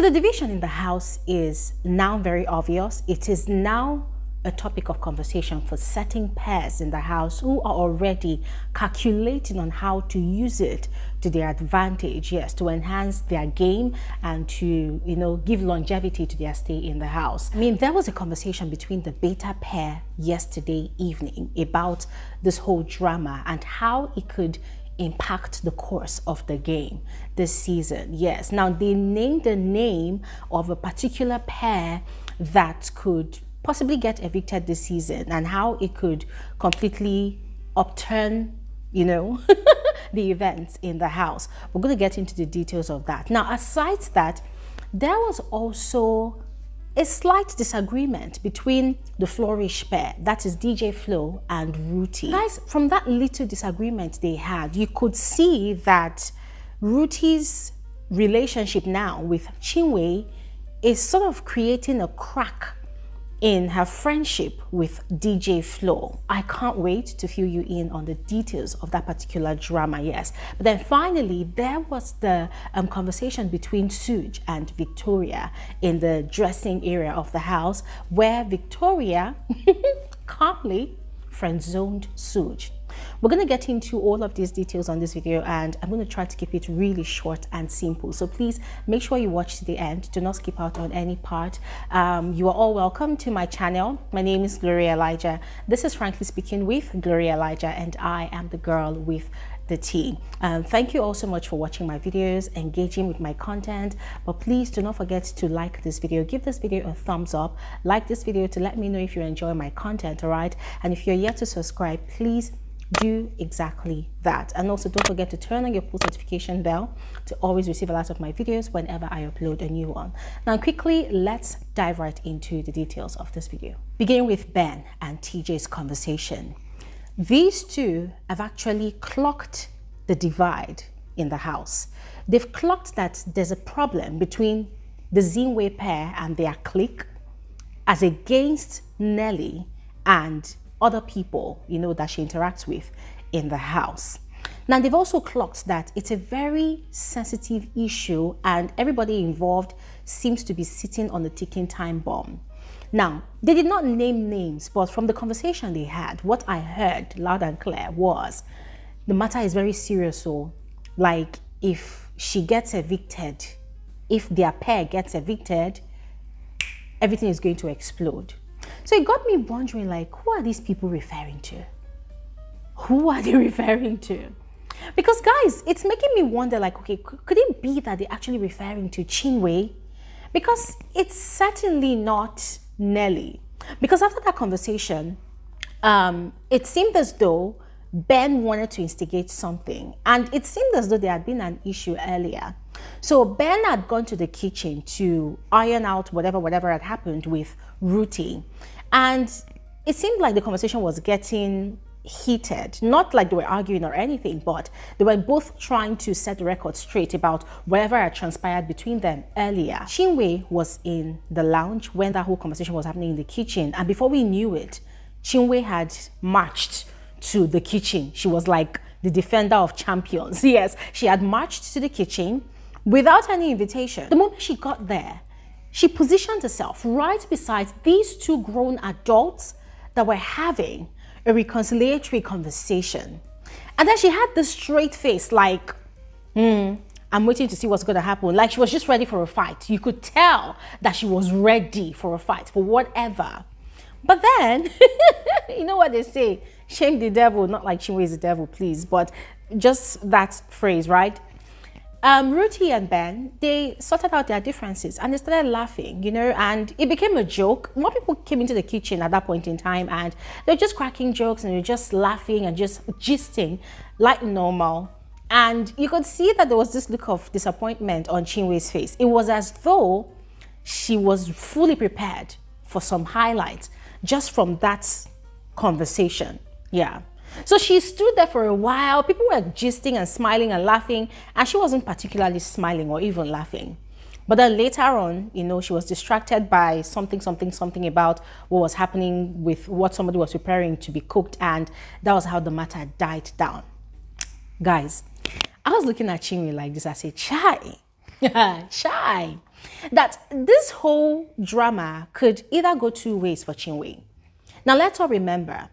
So the division in the house is now very obvious. It is now a topic of conversation for certain pairs in the house who are already calculating on how to use it to their advantage, yes, to enhance their game and to, give longevity to their stay in the house. I mean, there was a conversation between the beta pair yesterday evening about this whole drama and how it could impact the course of the game this season. Yes, now they named the name of a particular pair that could possibly get evicted this season and how it could completely upturn, the events in the house. We're going to get into the details of that. Now, aside that, there was also a slight disagreement between the Flourish pair, that is DJ Flo and Ruthie. Guys, from that little disagreement they had, you could see that Ruthie's relationship now with Chinwe is sort of creating a crack in her friendship with DJ Flo. I can't wait to fill you in on the details of that particular drama, yes. But then finally, there was the conversation between Sooj and Victoria in the dressing area of the house, where Victoria calmly friend-zoned Sooj. We're going to get into all of these details on this video, and I'm going to try to keep it really short and simple. So please make sure you watch to the end. Do not skip out on any part. You are all welcome to my channel. My name is Bbnaija. This is Frankly Speaking with Bbnaija, and I am the girl with the tea. Thank you all so much for watching my videos, engaging with my content, but please do not forget to like this video. Give this video a thumbs up, like this video to let me know if you enjoy my content, all right? And if you're yet to subscribe, please do exactly that. And also don't forget to turn on your post notification bell to always receive alerts of my videos whenever I upload a new one. Now quickly, let's dive right into the details of this video. Beginning with Ben and TJ's conversation. These two have actually clocked the divide in the house. They've clocked that there's a problem between the Zinwe pair and their clique as against Nelly and other people, that she interacts with in the house. Now, they've also clocked that it's a very sensitive issue and everybody involved seems to be sitting on the ticking time bomb. Now, they did not name names, but from the conversation they had, what I heard loud and clear was the matter is very serious. So, like, if she gets evicted, if their pair gets evicted, everything is going to explode. So it got me wondering, like, who are these people referring to? Who are they referring to? Because, guys, it's making me wonder, like, okay, could it be that they're actually referring to Chinwe? Because it's certainly not Nelly. Because after that conversation, it seemed as though Ben wanted to instigate something. And it seemed as though there had been an issue earlier. So Ben had gone to the kitchen to iron out whatever had happened with Ruthie. And it seemed like the conversation was getting heated. Not like they were arguing or anything, but they were both trying to set the record straight about whatever had transpired between them earlier. Chinwe was in the lounge when that whole conversation was happening in the kitchen. And before we knew it, Chinwe had marched to the kitchen. She was like the defender of champions. Yes, she had marched to the kitchen without any invitation. The moment she got there, she positioned herself right beside these two grown adults that were having a reconciliatory conversation. And then she had this straight face like, I'm waiting to see what's going to happen. Like she was just ready for a fight. You could tell that she was ready for a fight, for whatever. But then, you know what they say? Shame the devil, not like Chinwe is the devil, please. But just that phrase, right? Ruthie and Ben, they sorted out their differences and they started laughing, and it became a joke. More people came into the kitchen at that point in time and they were just cracking jokes and they were just laughing and just gisting like normal. And you could see that there was this look of disappointment on Chinwe's face. It was as though she was fully prepared for some highlights just from that conversation. Yeah. So she stood there for a while. People were gisting and smiling and laughing, and she wasn't particularly smiling or even laughing. But then later on, she was distracted by something about what was happening with what somebody was preparing to be cooked, and that was how the matter died down. Guys, I was looking at Chinwe like this. I said, chai, chai. that this whole drama could either go two ways for Chinwe. Now, let's all remember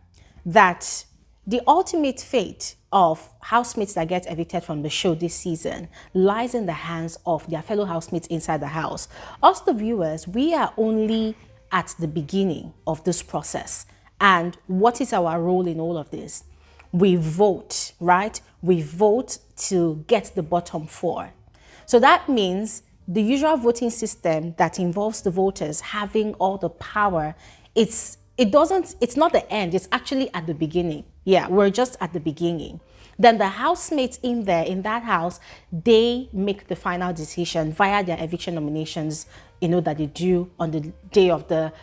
that the ultimate fate of housemates that get evicted from the show this season lies in the hands of their fellow housemates inside the house. Us, the viewers, we are only at the beginning of this process. And what is our role in all of this? We vote, right? We vote to get the bottom four. So that means the usual voting system that involves the voters having all the power, it's not the end, it's actually at the beginning. Yeah, we're just at the beginning. Then the housemates in that house, they make the final decision via their eviction nominations, that they do on the day of the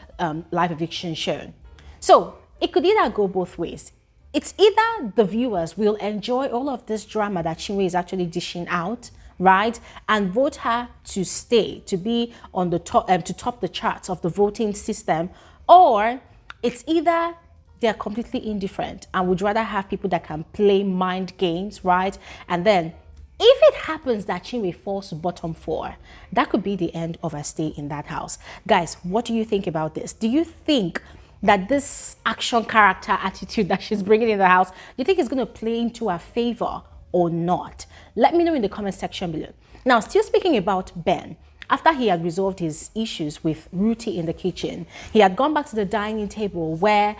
live eviction show. So it could either go both ways. It's either the viewers will enjoy all of this drama that Chinwe is actually dishing out, right, and vote her to stay, to be on the top, to top the charts of the voting system, or it's either they're completely indifferent and would rather have people that can play mind games, right? And then if it happens that Chinwe falls to bottom four, that could be the end of her stay in that house. Guys, what do you think about this? Do you think that this action character attitude that she's bringing in the house, do you think it's going to play into her favor or not? Let me know in the comment section below. Now, still speaking about Ben, after he had resolved his issues with Ruthie in the kitchen, he had gone back to the dining table where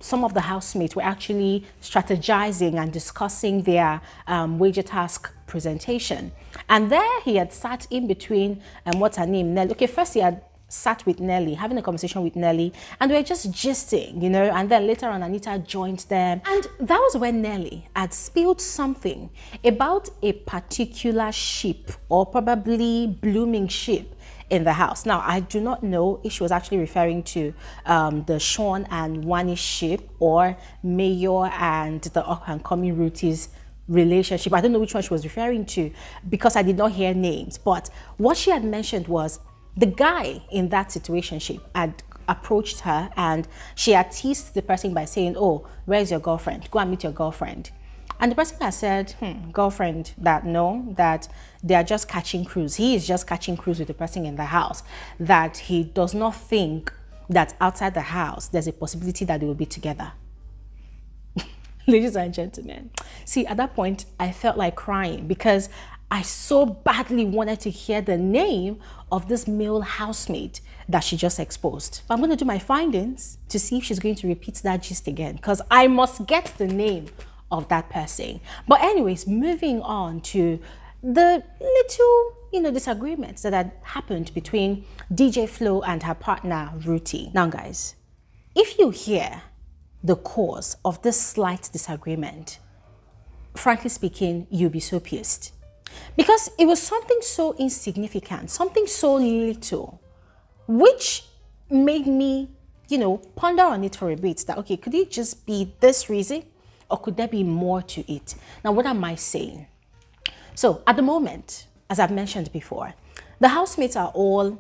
some of the housemates were actually strategizing and discussing their wager task presentation. And there he had sat in between, what's her name, Nelly. Okay, first he had sat with Nelly, having a conversation with Nelly, and they were just gisting, and then later on Anita joined them. And that was when Nelly had spilled something about a particular sheep, or probably blooming sheep, in the house. Now, I do not know if she was actually referring to the Sean and Wani sheep, or Mayor and the up-and-coming Ruthie's relationship. I don't know which one she was referring to because I did not hear names. But what she had mentioned was the guy in that situationship had approached her and she had teased the person by saying, "Oh, where's your girlfriend? Go and meet your girlfriend." And the person has said, girlfriend, that they are just catching cruise. He is just catching cruise with the person in the house, that he does not think that outside the house there's a possibility that they will be together. Ladies and gentlemen, see, at that point, I felt like crying because I so badly wanted to hear the name of this male housemate that she just exposed. But I'm going to do my findings to see if she's going to repeat that gist again, because I must get the name of that person. But anyways, moving on to the little, disagreements that had happened between DJ Flo and her partner, Ruthie. Now, guys, if you hear the cause of this slight disagreement, frankly speaking, you'll be so pissed. Because it was something so insignificant, something so little, which made me, ponder on it for a bit, that, okay, could it just be this reason, or could there be more to it? Now, what am I saying? So, at the moment, as I've mentioned before, the housemates are all,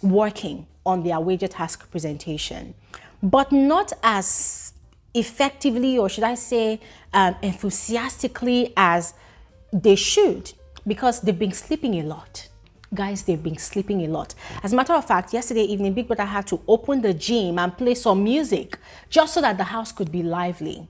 working on their wager task presentation, but not as effectively, or should I say, enthusiastically as they should, because they've been sleeping a lot. Guys, they've been sleeping a lot. As a matter of fact, yesterday evening, Big Brother had to open the gym and play some music just so that the house could be lively.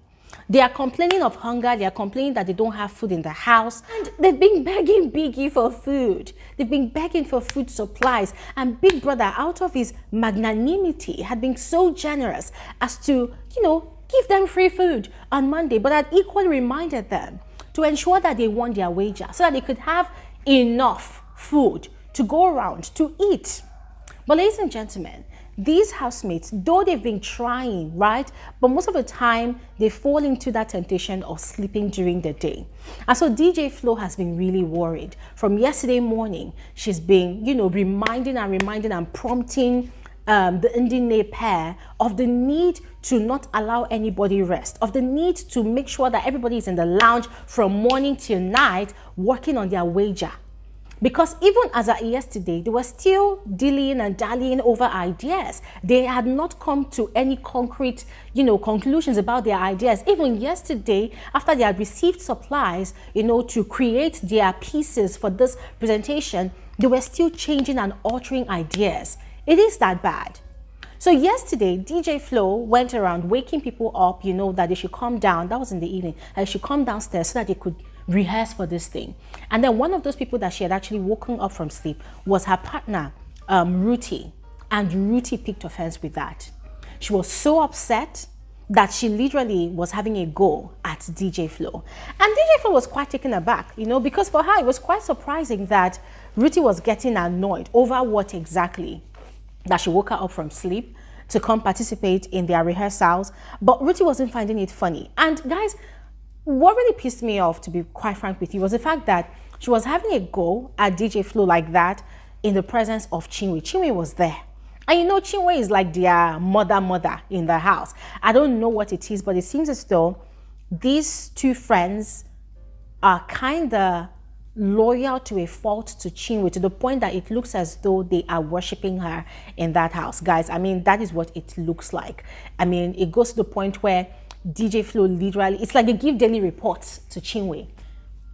They are complaining of hunger. They are complaining that they don't have food in the house. And they've been begging Biggie for food. They've been begging for food supplies. And Big Brother, out of his magnanimity, had been so generous as to, give them free food on Monday, but had equally reminded them to ensure that they won their wager so that they could have enough food to go around to eat. But ladies and gentlemen, these housemates, though they've been trying, right, but most of the time they fall into that temptation of sleeping during the day. And so DJ Flo has been really worried. From yesterday morning, she's been, reminding and prompting the Ndi Nne pair of the need to not allow anybody rest, of the need to make sure that everybody is in the lounge from morning till night working on their wager. Because even as at yesterday, they were still dealing and dallying over ideas. They had not come to any concrete, conclusions about their ideas. Even yesterday, after they had received supplies, to create their pieces for this presentation, they were still changing and altering ideas. It is that bad. So yesterday, DJ Flo went around waking people up, that they should come down. That was in the evening. They should come downstairs so that they could rehearse for this thing. And then one of those people that she had actually woken up from sleep was her partner, Ruthie. And Ruthie picked offense with that. She was so upset that she literally was having a go at DJ Flo. And DJ Flo was quite taken aback, because for her, it was quite surprising that Ruthie was getting annoyed over what exactly, that she woke her up from sleep to come participate in their rehearsals. But Ruthie wasn't finding it funny. And guys, what really pissed me off, to be quite frank with you, was the fact that she was having a go at DJ Flo like that in the presence of Chinwe. Chinwe was there. And Chinwe is like their mother in the house. I don't know what it is, but it seems as though these two friends are kind of loyal to a fault to Chinwe, to the point that it looks as though they are worshiping her in that house. Guys, that is what it looks like. It goes to the point where DJ Flo literally, it's like they give daily reports to Chinwe.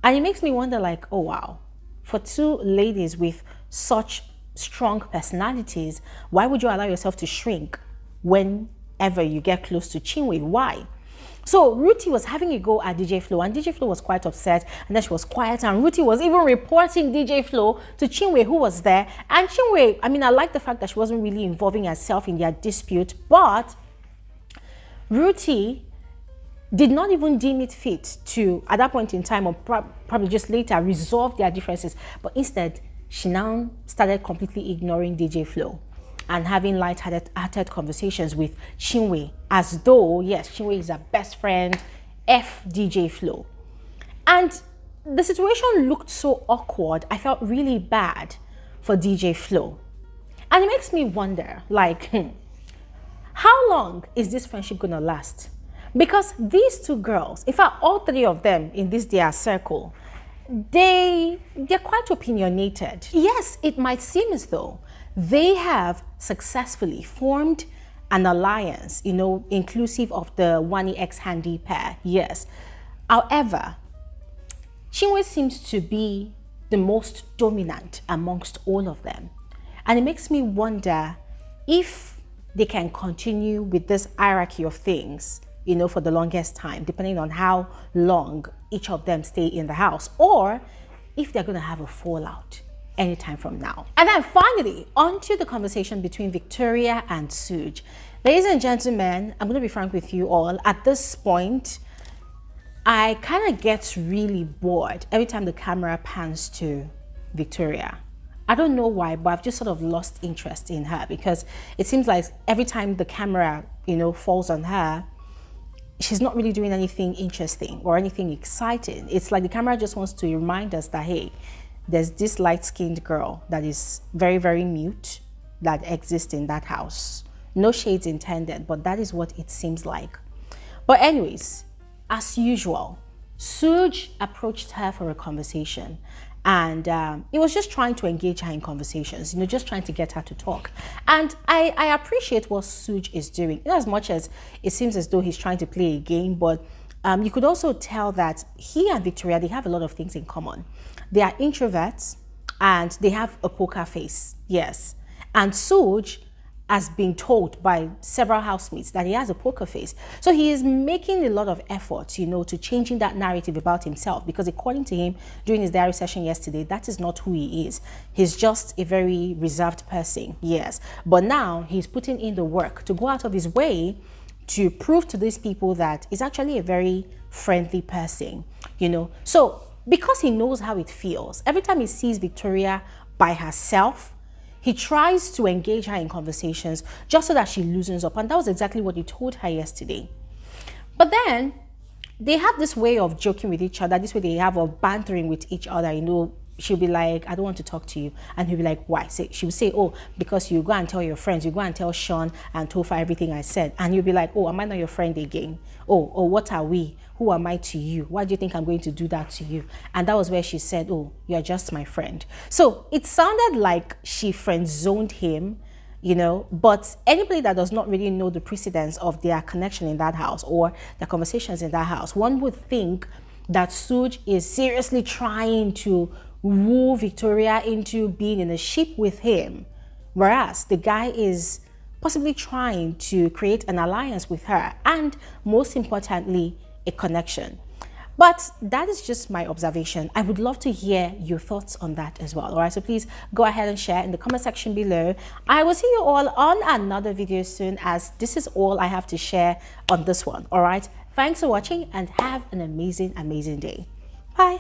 And it makes me wonder, like, oh wow, for two ladies with such strong personalities, why would you allow yourself to shrink whenever you get close to Chinwe? Why? So Ruthie was having a go at DJ Flo, and DJ Flo was quite upset, and then she was quiet, and Ruthie was even reporting DJ Flo to Chinwe, who was there. And Chinwe, I like the fact that she wasn't really involving herself in their dispute, but Ruthie did not even deem it fit to, at that point in time, or probably just later, resolve their differences. But instead, she now started completely ignoring DJ Flo and having light-hearted conversations with Chinwe, as though, yes, Chinwe is her best friend, F DJ Flo. And the situation looked so awkward, I felt really bad for DJ Flo. And it makes me wonder, like, how long is this friendship gonna last? Because these two girls, in fact, all three of them in this their circle, they're quite opinionated. Yes, it might seem as though they have successfully formed an alliance, inclusive of the Wani X Handy pair. Yes. However, Chinwe seems to be the most dominant amongst all of them. And it makes me wonder if they can continue with this hierarchy of things, for the longest time, depending on how long each of them stay in the house, or if they're going to have a fallout anytime from now. And then finally, on to the conversation between Victoria and Sooj. Ladies and gentlemen, I'm going to be frank with you all. At this point, I kind of get really bored every time the camera pans to Victoria. I don't know why, but I've just sort of lost interest in her, because it seems like every time the camera, falls on her, she's not really doing anything interesting or anything exciting. It's like the camera just wants to remind us that, hey, there's this light-skinned girl that is very, very mute that exists in that house. No shades intended, but that is what it seems like. But anyways, as usual, Sooj approached her for a conversation, and it was just trying to engage her in conversations, just trying to get her to talk. And I appreciate what Sooj is doing, in as much as it seems as though he's trying to play a game, but you could also tell that he and Victoria, they have a lot of things in common. They are introverts and they have a poker face, yes. And Sooj has been told by several housemates that he has a poker face. So he is making a lot of effort, to changing that narrative about himself, because according to him, during his diary session yesterday, that is not who he is. He's just a very reserved person, yes. But now he's putting in the work to go out of his way to prove to these people that he's actually a very friendly person, So because he knows how it feels, every time he sees Victoria by herself, he tries to engage her in conversations just so that she loosens up. And that was exactly what he told her yesterday. But then they have this way of joking with each other, this way they have of bantering with each other. She'll be like, I don't want to talk to you. And he'll be like, why? She'll say, oh, because you go and tell your friends, you go and tell Sean and Tofa everything I said. And you'll be like, oh, am I not your friend again? Oh, what are we? who am I to you? Why do you think I'm going to do that to you? And that was where she said, oh, you're just my friend. So it sounded like she friend zoned him, you know, but anybody that does not really know the precedence of their connection in that house or their conversations in that house, one would think that Sooj is seriously trying to woo Victoria into being in a ship with him, whereas the guy is possibly trying to create an alliance with her and, most importantly, a connection. But that is just my observation. I would love to hear your thoughts on that as well. All right, so please go ahead and share in the comment section below. I will see you all on another video soon, as this is all I have to share on this one. All right, thanks for watching and have an amazing day. Bye.